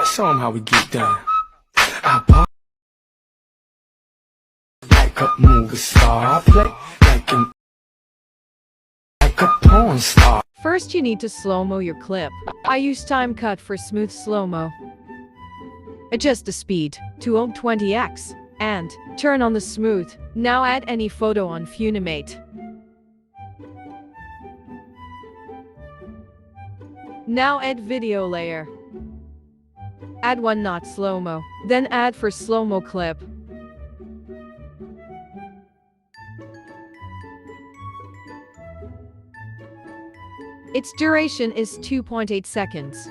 show 'em how we get down. I party like a movie star. I play like a porn star. First you need to slow-mo your clip. I use timecut for smooth slow-mo. Adjust the speed to 20x and turn on the smooth. Now add any photo on Funimate. Now add video layer. Add one not slow-mo. Then add for slow-mo clip. Its duration is 2.8 seconds.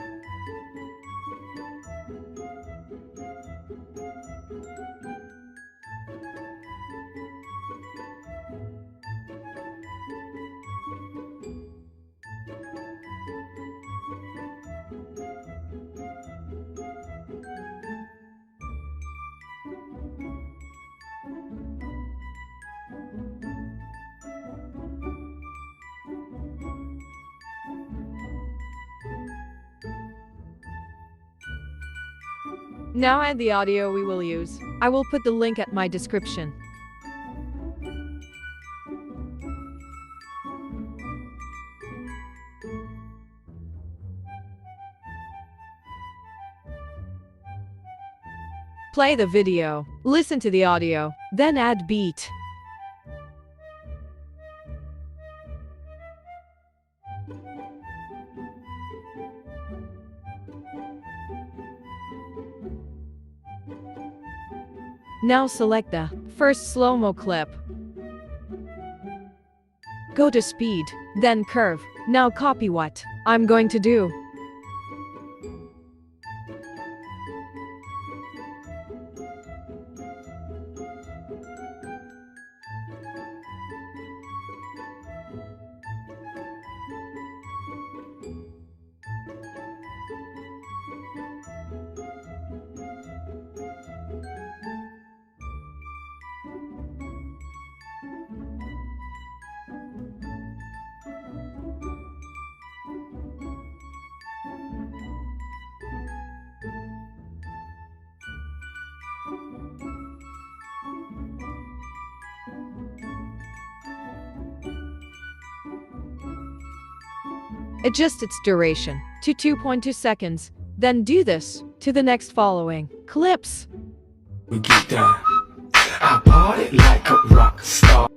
Now add the audio we will use. I will put the link at my description. Play the video, listen to the audio, then add beat. Now select the first slow-mo clip. Go to speed, then curve. Now copy what I'm going to do. Adjust its duration to 2.2 seconds. Then do this to the next following clips. We get down. I party like a rock star.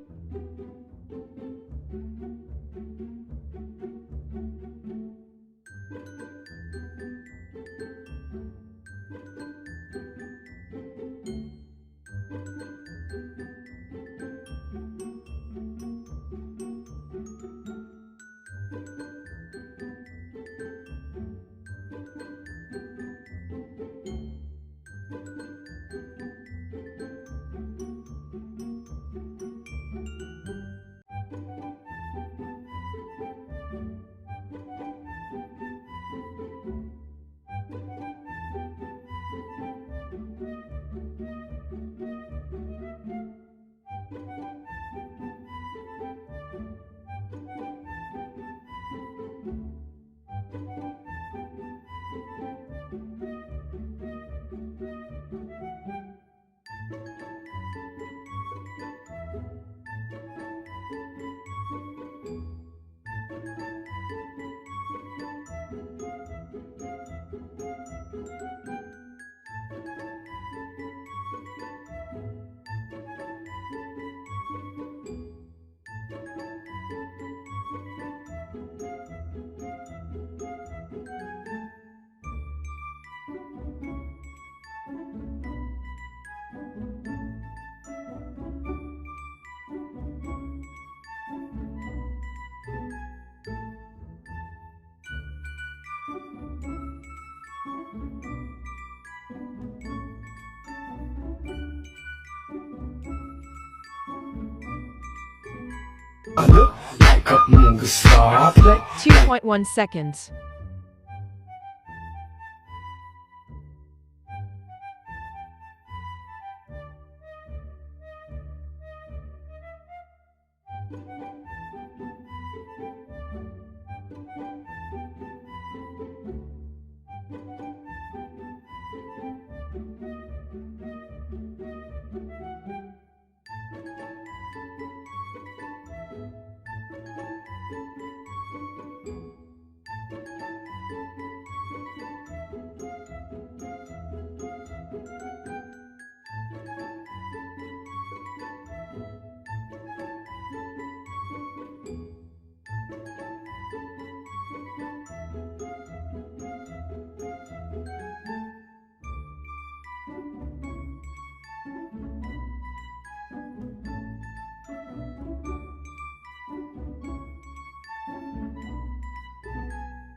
I look like a movie star. I play 2.1 seconds.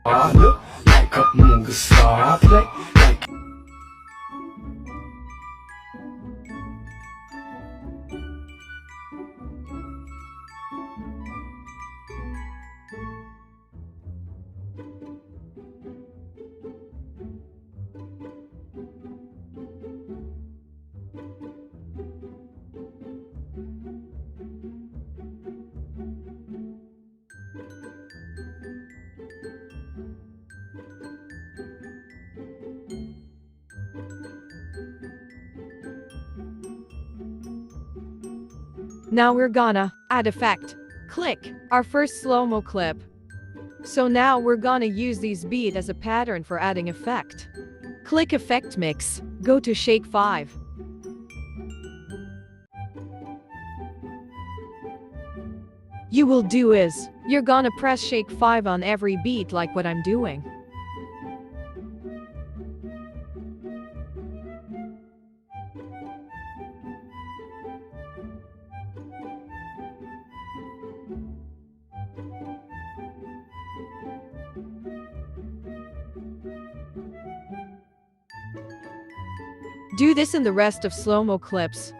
I look like a movie star. I play like Now we're gonna add effect. Click our first slow-mo clip. So now we're gonna use these beat as a pattern for adding effect. Click effect mix, go to shake 5. You will do is, you're gonna press shake 5 on every beat like what I'm doing. Do this in the rest of slow-mo clips.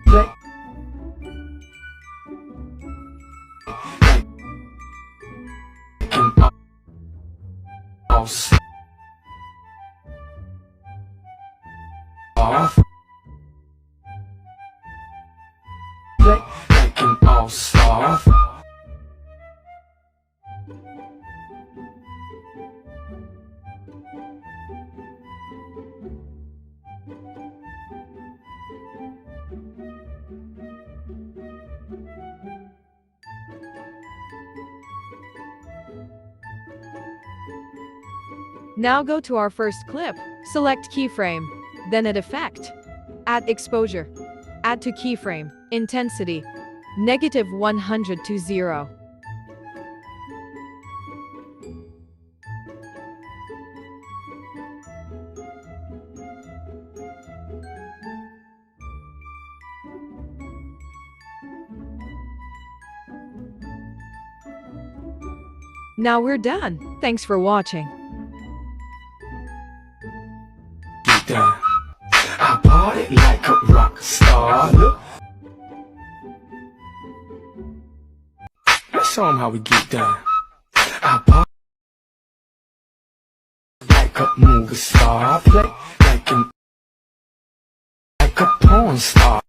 play like all star. Play like an all-star. Now go to our first clip. Select keyframe, then add effect. Add exposure. Add to keyframe. Intensity. -100 to 0. Now we're done. Thanks for watching. Get down. I party like a rock star. Look. Let's show 'em how we get down. I party like a movie star. I play like a porn star.